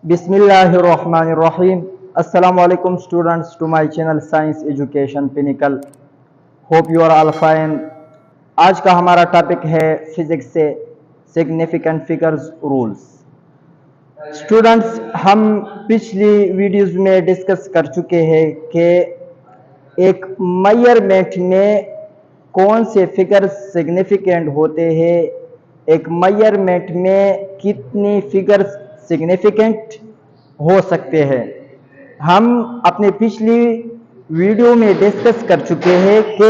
बिस्मिल्लाहिर्रहमानिर्रहीम। अस्सलाम वालेकुम students to my channel science education pinnacle. Hope you are all fine. आज का हमारा टॉपिक है फिजिक्स से सिग्निफिकेंट फिगर्स रूल्स। स्टूडेंट्स, हम पिछली वीडियोस में डिस्कस कर चुके हैं कि एक मेजरमेंट में कौन से फिगर्स सिग्निफिकेंट होते हैं, एक मेजरमेंट में कितनी फिगर्स सिग्निफिकेंट हो सकते हैं। हम अपने पिछली वीडियो में डिस्कस कर चुके हैं कि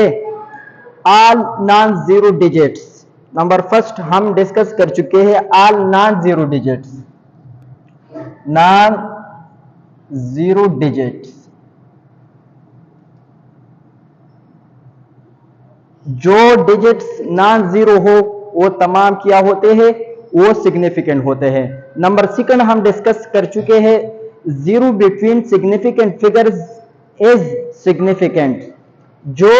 all non zero digits, number first हम डिस्कस कर चुके हैं all non zero digits. Non zero digits जो डिजिट्स नॉन जीरो हो वो तमाम क्या होते हैं, वो सिग्निफिकेंट होते हैं। नंबर सेकंड हम डिस्कस कर चुके हैं zero between significant figures is significant. जो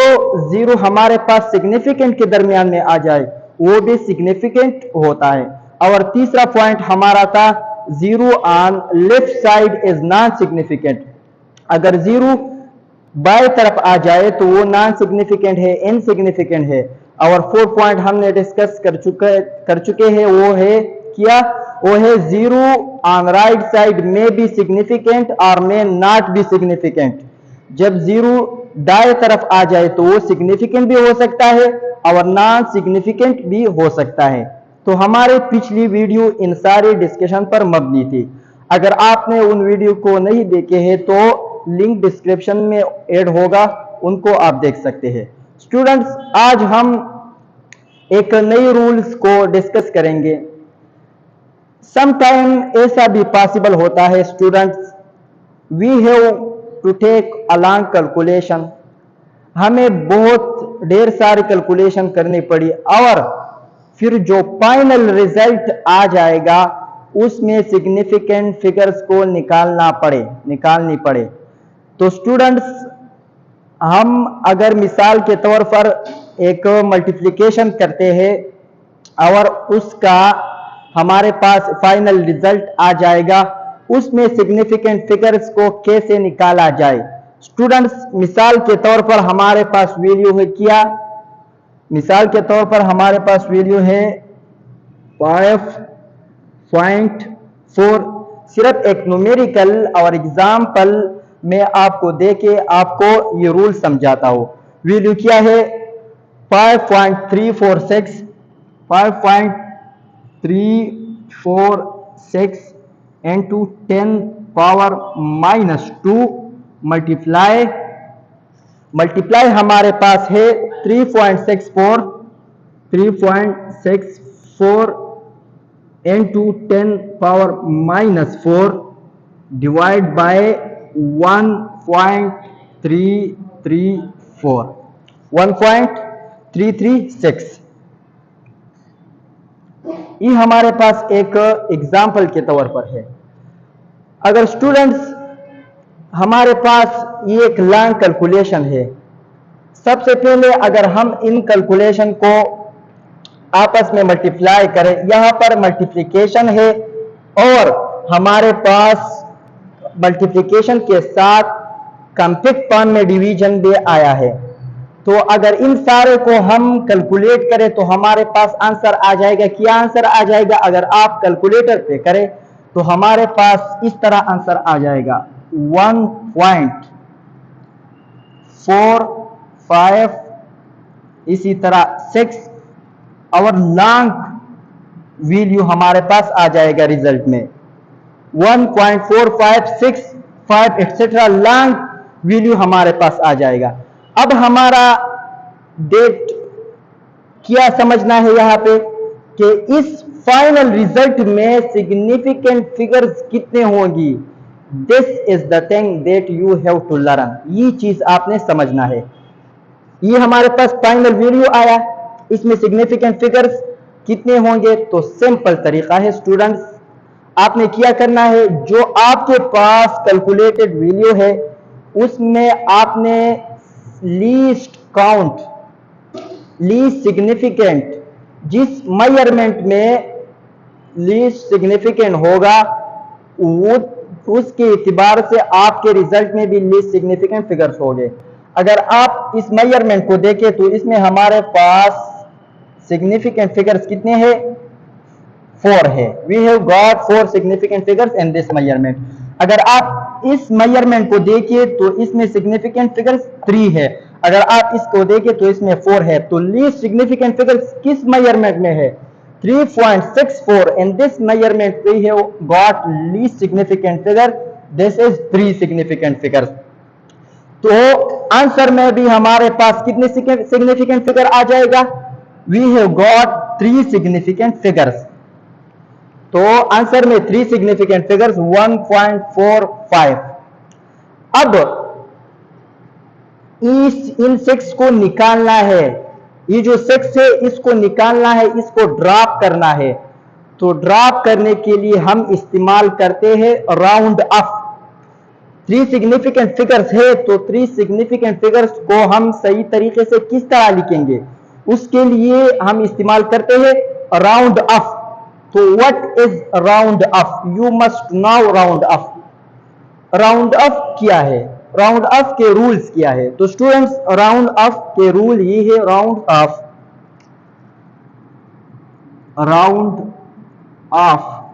जीरो हमारे पास सिग्निफिकेंट के दरमियान में आ जाए वो भी सिग्निफिकेंट होता है। और तीसरा पॉइंट हमारा था zero on left side is non significant. अगर जीरो बाएं तरफ आ जाए तो वो नॉन सिग्निफिकेंट है, इनसिग्निफिकेंट है। और फोर्थ पॉइंट हमने डिस्कस कर चुके हैं, वो है क्या, वो है जीरो ऑन राइट साइड में बी सिग्निफिकेंट और में नॉट बी सिग्निफिकेंट। जब जीरो दाएं तरफ आ जाए तो वो सिग्निफिकेंट भी हो सकता है और नॉन सिग्निफिकेंट भी हो सकता है। तो हमारे पिछली वीडियो इन सारे डिस्कशन पर मबनी थी। अगर आपने उन वीडियो को नहीं देखे हैं तो लिंक डिस्क्रिप्शन में ऐड होगा, उनको आप देख सकते हैं। स्टूडेंट्स, आज हम एक नई रूल्स को डिस्कस करेंगे। समटाइम ऐसा भी पॉसिबल होता है students, we have to take a long calculation, हमें बहुत ढेर सारी कैलकुलेशन करनी पड़ी और फिर जो फाइनल रिजल्ट आ जाएगा उसमें सिग्निफिकेंट फिगर्स को निकालनी पड़े। तो स्टूडेंट्स, हम अगर मिसाल के तौर पर एक मल्टीप्लिकेशन करते हैं और उसका हमारे पास फाइनल रिजल्ट आ जाएगा, उसमें सिग्निफिकेंट फिगर्स को कैसे निकाला जाए। स्टूडेंट्स, मिसाल के तौर पर हमारे पास वैल्यू है क्या, मिसाल के तौर पर हमारे पास वैल्यू है 5.4। सिर्फ एक न्यूमेरिकल और एग्जाम्पल में आपको देके आपको ये रूल समझाता हूं। वैल्यू क्या है 5.346 into 10 पावर -2 मल्टीप्लाई हमारे पास है 3.64 into 10 पावर -4 डिवाइड बाय 1.336। ये हमारे पास एक एग्जाम्पल के तौर पर है। अगर स्टूडेंट्स हमारे पास ये एक लॉन्ग कैलकुलेशन है, सबसे पहले अगर हम इन कैलकुलेशन को आपस में मल्टीप्लाई करें, यहां पर मल्टीप्लिकेशन है और हमारे पास मल्टीप्लिकेशन के साथ कॉम्पैक्ट फॉर्म में डिवीजन भी आया है। तो अगर इन सारे को हम कैलकुलेट करें तो हमारे पास आंसर आ जाएगा। क्या आंसर आ जाएगा? अगर आप कैलकुलेटर पे करें तो हमारे पास इस तरह आंसर आ जाएगा 1.45, इसी तरह 6 और लॉन्ग वैल्यू हमारे पास आ जाएगा रिजल्ट में 1.4565 एक्सेट्रा लॉन्ग वैल्यू हमारे पास आ जाएगा। अब हमारा डेट क्या समझना है यहां पे कि इस फाइनल रिजल्ट में सिग्निफिकेंट फिगर्स कितने होंगी। This is the thing that you have to learn. ये चीज आपने समझना है। ये हमारे पास फाइनल वैल्यू आया, इसमें सिग्निफिकेंट फिगर्स कितने होंगे। तो सिंपल तरीका है स्टूडेंट्स, आपने क्या करना है, जो आपके पास कैलकुलेटेड वैल्यू है उसमें आपने लीस्ट काउंट, लीस्ट सिग्निफिकेंट, जिस मेजरमेंट में लीस्ट सिग्निफिकेंट होगा वो उसके एतबार से आपके रिजल्ट में भी लीस्ट सिग्निफिकेंट फिगर्स हो गए। अगर आप इस मेजरमेंट को देखें तो इसमें हमारे पास सिग्निफिकेंट फिगर्स कितने हैं? 4 है। We have got 4 significant figures in this measurement. अगर आप इस मेजरमेंट को देखिए तो इसमें सिग्निफिकेंट फिगर्स 3 है। अगर आप इसको देखें तो इसमें 4 है। तो लीस्ट सिग्निफिकेंट फिगर्स किस मेजरमेंट में है? 3.64। In this measurement we have got least significant figure, this is 3 significant figures. तो आंसर में भी हमारे पास कितने सिग्निफिकेंट फिगर आ जाएगा? We have got 3 significant figures. तो आंसर में 3 सिग्निफिकेंट फिगर्स 1.45। अब इन 6 को निकालना है। ये जो 6 है इसको निकालना है, इसको ड्रॉप करना है। तो ड्रॉप करने के लिए हम इस्तेमाल करते हैं राउंड अप। 3 सिग्निफिकेंट फिगर्स है तो 3 सिग्निफिकेंट फिगर्स को हम सही तरीके से किस तरह लिखेंगे, उसके लिए हम इस्तेमाल करते हैं राउंड अप। तो what is round up? You must now round up. Round up क्या है? राउंड अप के रूल्स क्या है? तो स्टूडेंट्स राउंड अप के रूल ये है। राउंड अप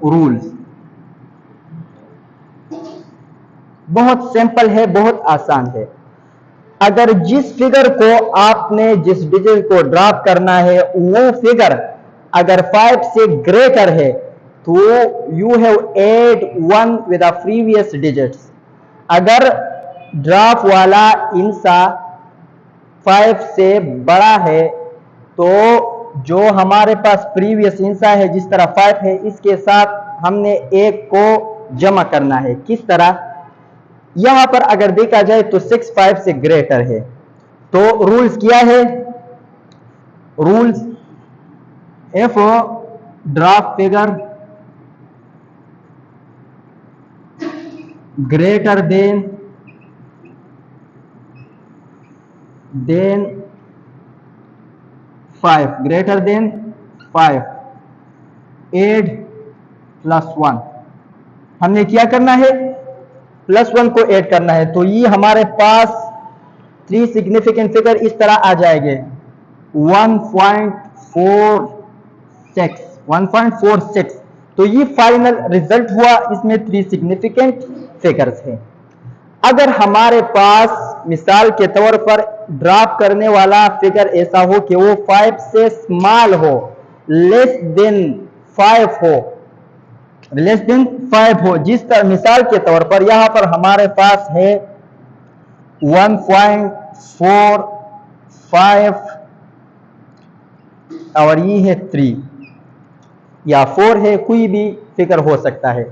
रूल्स बहुत सिंपल है, बहुत आसान है। अगर जिस फिगर को आपने जिस डिजिट को ड्रॉप करना है वो फिगर अगर 5 से ग्रेटर है तो you have add 1 with the previous digits. अगर ड्रॉप वाला इंसा 5 से बड़ा है तो जो हमारे पास प्रीवियस इंसा है जिस तरह 5 है इसके साथ हमने एक को जमा करना है। किस तरह? यहां पर अगर देखा जाए तो 6 5 से ग्रेटर है। तो रूल्स क्या है? Rules if drop figure greater than 5, greater than 5, add +1। हमने क्या करना है? +1 को ऐड करना है। तो ये हमारे पास 3 सिग्निफिकेंट फिगर इस तरह आ जाएंगे 1.46। तो ये फाइनल रिजल्ट हुआ, इसमें 3 सिग्निफिकेंट फिगर्स हैं। अगर हमारे पास मिसाल के तौर पर ड्रॉप करने वाला फिगर ऐसा हो कि वो 5 से स्मॉल हो, लेस देन 5 हो, जिस तरह मिसाल के तौर पर यहां पर हमारे पास है 1.45 और ये है 3 या 4 है, कोई भी फिगर हो सकता है।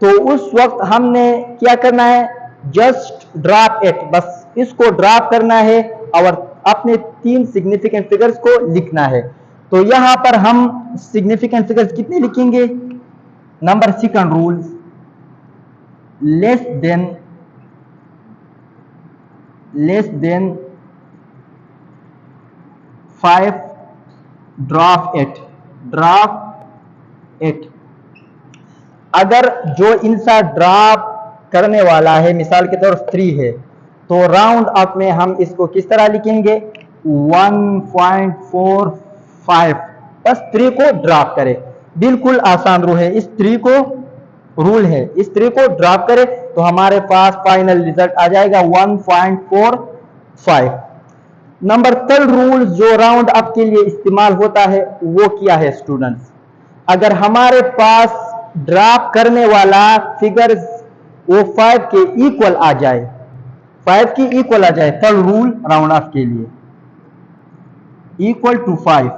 तो उस वक्त हमने क्या करना है? जस्ट ड्रॉप इट, बस इसको ड्रॉप करना है और अपने 3 सिग्निफिकेंट फिगर्स को लिखना है। तो यहां पर हम सिग्निफिकेंट फिगर्स कितने लिखेंगे? Number 2 rule, less than 5 drop it. अगर जो इंसा ड्रॉप करने वाला है मिसाल के तौर 3 है तो राउंड अप में हम इसको किस तरह लिखेंगे? 1.45, बस 3 को ड्रॉप करें। बिल्कुल आसान रूल है, इस 3 को ड्रॉप करें तो हमारे पास फाइनल रिजल्ट आ जाएगा 1.45। नंबर 3 रूल जो राउंड अप के लिए इस्तेमाल होता है वो क्या है स्टूडेंट्स? अगर हमारे पास ड्रॉप करने वाला फिगर वो 5 के इक्वल आ जाए, 5 की इक्वल आ जाए, 3rd रूल राउंड अप के लिए इक्वल टू 5,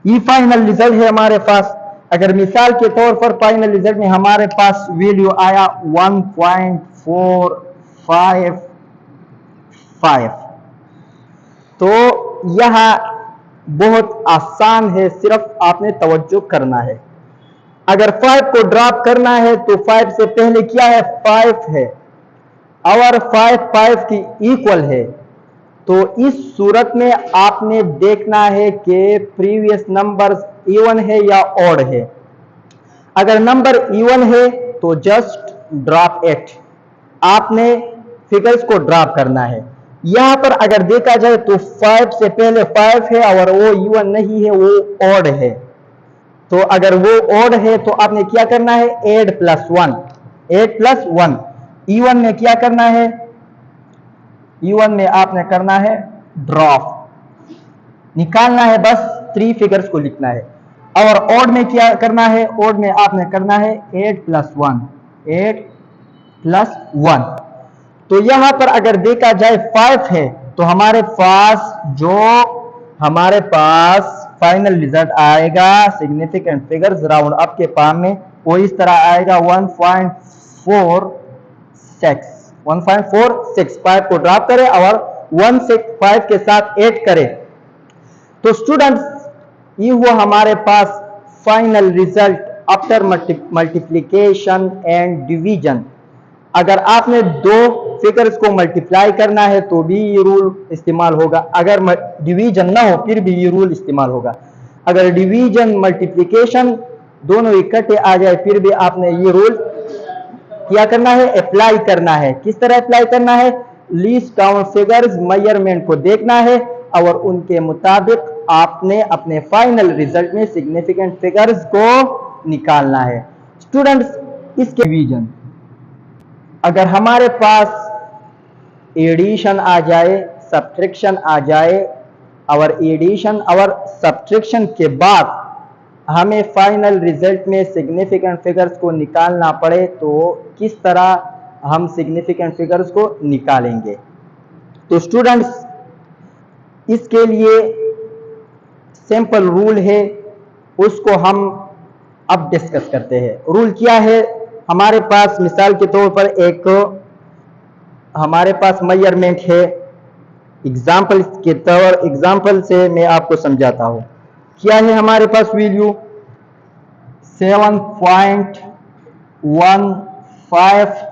ये फाइनल रिजल्ट है हमारे पास। अगर मिसाल के तौर पर फाइनल रिजल्ट में हमारे पास वैल्यू आया 1.455, तो यह बहुत आसान है, सिर्फ आपने तवज्जो करना है। अगर 5 को ड्रॉप करना है तो 5 से पहले क्या है? 5 है और 5 की इक्वल है तो इस सूरत में आपने देखना है कि प्रीवियस नंबर्स इवन है या ऑड है। अगर नंबर इवन है तो जस्ट ड्रॉप इट, आपने फिगर्स को ड्रॉप करना है। यहां पर अगर देखा जाए तो 5 से पहले 5 है और वो इवन नहीं है, वो ऑड है। तो अगर वो ऑड है तो आपने क्या करना है, 8+1, 8+1। इवन में क्या करना है, इवन में आपने करना है ड्रॉप, निकालना है, बस 3 फिगर्स को लिखना है। और ऑड में क्या करना है, ऑड में आपने करना है 8+1, 8+1। तो यहां पर अगर देखा जाए 5 है तो हमारे पास फाइनल रिजल्ट आएगा सिग्निफिकेंट फिगर्स राउंड अप के फॉर्म में, वो इस तरह आएगा 1.46। 5 को ड्रॉप करें और 1 से 5 के साथ ऐड करें तो स्टूडेंट्स ये हुआ हमारे पास final result after multiplication and division. अगर आपने 2 फिगर्स को मल्टीप्लाई करना है तो भी ये रूल इस्तेमाल होगा, अगर डिवीजन ना हो फिर भी ये रूल इस्तेमाल होगा। अगर डिवीजन मल्टीप्लिकेशन दोनों इकट्ठे आ जाए फिर भी आपने ये रूल क्या करना है, अप्लाई करना है। किस तरह अप्लाई करना है, लीस्ट काउंट फिगर्स मेजरमेंट को देखना है और उनके मुताबिक आपने अपने फाइनल रिजल्ट में सिग्निफिकेंट फिगर्स को निकालना है। स्टूडेंट्स इसके डिवीजन, अगर हमारे पास एडिशन आ जाए, सब्ट्रैक्शन आ जाए और एडिशन और सब्ट्रैक्शन के बाद हमें फाइनल रिजल्ट में सिग्निफिकेंट फिगर्स को निकालना पड़े तो किस तरह हम सिग्निफिकेंट फिगर्स को निकालेंगे। तो स्टूडेंट्स इसके लिए सिंपल रूल है, उसको हम अब डिस्कस करते हैं। रूल क्या है, हमारे पास मिसाल के तौर पर एक हमारे पास मेजरमेंट है, एग्जाम्पल से मैं आपको समझाता हूं। क्या है हमारे पास वैल्यू 7.15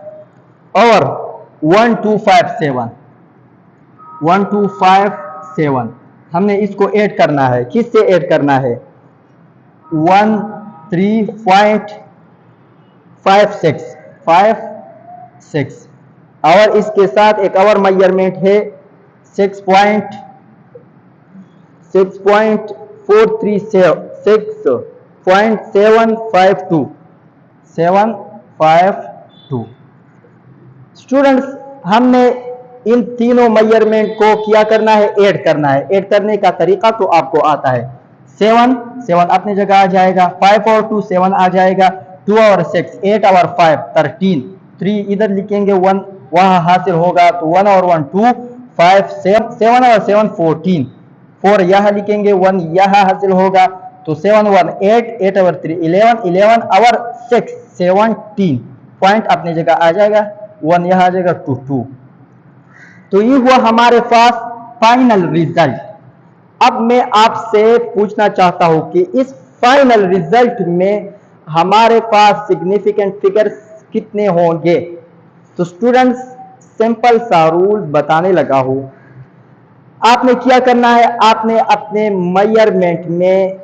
और 1257 हमने इसको ऐड करना है। किससे ऐड करना है, 13.56 और इसके साथ एक और मेजरमेंट है 6.752 स्टूडेंट्स हमने इन तीनों मेजरमेंट को क्या करना है, ऐड करना है। ऐड करने का तरीका तो आपको आता है, 7 अपनी जगह आ जाएगा, 5 और 2 7 आ जाएगा, 2 और 6 8 और 5 13, 3 इधर लिखेंगे 1 वहां हासिल होगा तो 1 और 1 2 5 7 और 7 14, 4 यहां लिखेंगे 1 यहां हासिल होगा तो 7 1 8 8 और 3 11 और 6 17 पॉइंट अपनी जगह आ जाएगा, 1 यहां आ जाएगा 2 2। तो ये हुआ हमारे पास फाइनल रिजल्ट। अब मैं आपसे पूछना चाहता हूं कि इस फाइनल रिजल्ट में हमारे पास सिग्निफिकेंट फिगर्स कितने होंगे। तो स्टूडेंट्स सिंपल सा रूल बताने लगा हूं। आपने क्या करना है, आपने अपने मेजरमेंट में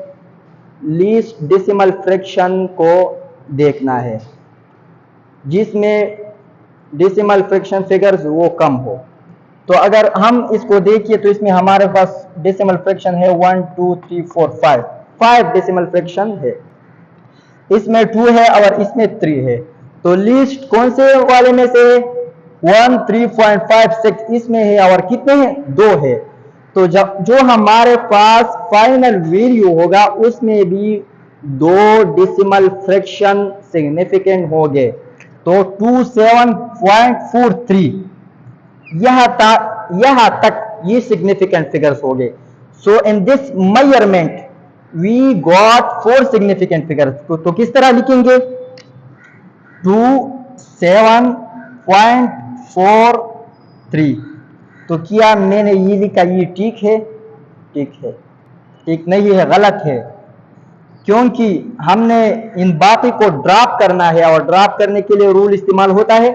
लीस्ट डेसिमल फ्रैक्शन को देखना है जिसमें डेसिमल फ्रैक्शन फिगर्स वो कम हो। तो अगर हम इसको देखिए तो इसमें हमारे पास डेसिमल फ्रैक्शन है 1 2 3 4 5 डेसिमल फ्रैक्शन है, इसमें 2 है और इसमें 3 है। तो लीस्ट कौन से वाले में से 13.56 इसमें है और कितने हैं, 2 है। तो जो हमारे पास फाइनल वैल्यू होगा उसमें भी 2 डेसिमल फ्रैक्शन सिग्निफिकेंट होंगे। तो 27.43 यहां तक ये सिग्निफिकेंट फिगर्स हो गए। So in this measurement we got 4 significant figures. तो किस तरह लिखेंगे, 27.43। तो क्या मैंने ये लिखा, ये ठीक है, ठीक है, ठीक नहीं है, गलत है, क्योंकि हमने इन बाकी को ड्रॉप करना है और ड्रॉप करने के लिए रूल इस्तेमाल होता है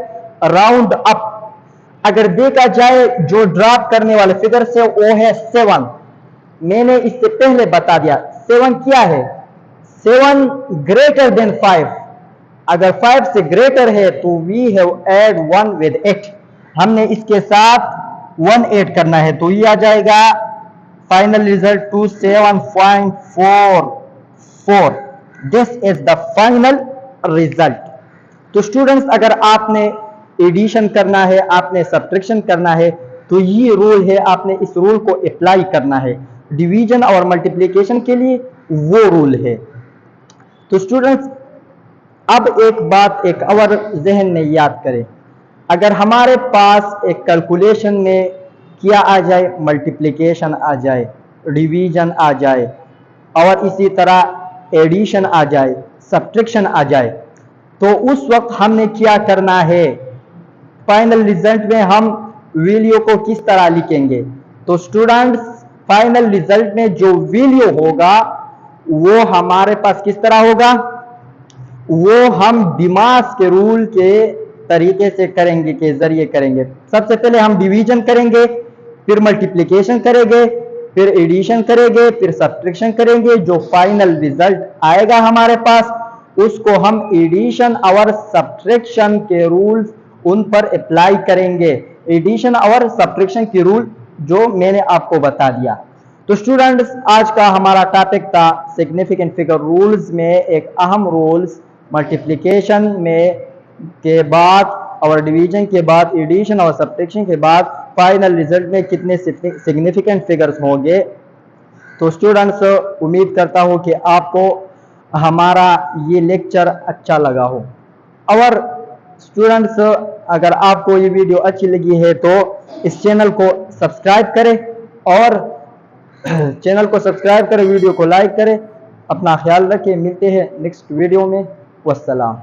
राउंड अप। अगर देखा जाए जो ड्रॉप करने वाले फिगर से वो है 7। मैंने इससे पहले बता दिया 7 क्या है, 7 ग्रेटर देन 5। अगर 5 से ग्रेटर है तो we have add 1 with it, हमने इसके साथ 1 ऐड करना है, तो ये आ जाएगा final result 27.44। This is the final result. तो स्टूडेंट्स, अगर आपने एडिशन करना है, आपने सब्ट्रैक्शन करना है, तो ये रूल है, आपने इस रूल को अप्लाई करना है। डिवीजन और मल्टीप्लिकेशन के लिए वो रूल है। तो स्टूडेंट्स, अब एक बात एक और जहन में याद करें, अगर हमारे पास एक कैलकुलेशन में क्या आ जाए, मल्टीप्लिकेशन आ जाए, डिवीजन आ जाए और इसी तरह एडिशन आ जाए, सब्ट्रैक्शन आ जाए, तो उस वक्त हमने क्या करना है, फाइनल रिजल्ट में हम वैल्यू को किस तरह लिखेंगे। तो स्टूडेंट्स, फाइनल रिजल्ट में जो वैल्यू होगा वो हमारे पास किस तरह होगा, वो हम डिमास के रूल के तरीके से करेंगे, के जरिए करेंगे। सबसे पहले हम डिवीजन करेंगे, फिर मल्टीप्लिकेशन करेंगे, फिर एडिशन करेंगे, फिर सब्ट्रैक्शन करेंगे। जो फाइनल रिजल्ट आएगा हमारे पास, उसको हम एडिशन और सब्ट्रैक्शन के रूल्स उन पर अप्लाई करेंगे। एडिशन और सब्ट्रैक्शन के रूल जो मैंने आपको बता दिया। तो स्टूडेंट्स, आज का हमारा टॉपिक था सिग्निफिकेंट फिगर रूल्स में एक अहम रूल्स, मल्टीप्लिकेशन में के बाद और डिवीजन के बाद, एडिशन और सब्ट्रैक्शन के बाद फाइनल रिजल्ट में कितने सिग्निफिकेंट फिगर्स होंगे। तो स्टूडेंट्स, उम्मीद करता हूं कि आपको हमारा ये लेक्चर अच्छा लगा हो। और स्टूडेंट्स, अगर आपको ये वीडियो अच्छी लगी है तो इस चैनल को सब्सक्राइब करें और चैनल को सब्सक्राइब करें, वीडियो को लाइक करें। अपना ख्याल रखें, मिलते हैं नेक्स्ट वीडियो में। वस्सलाम।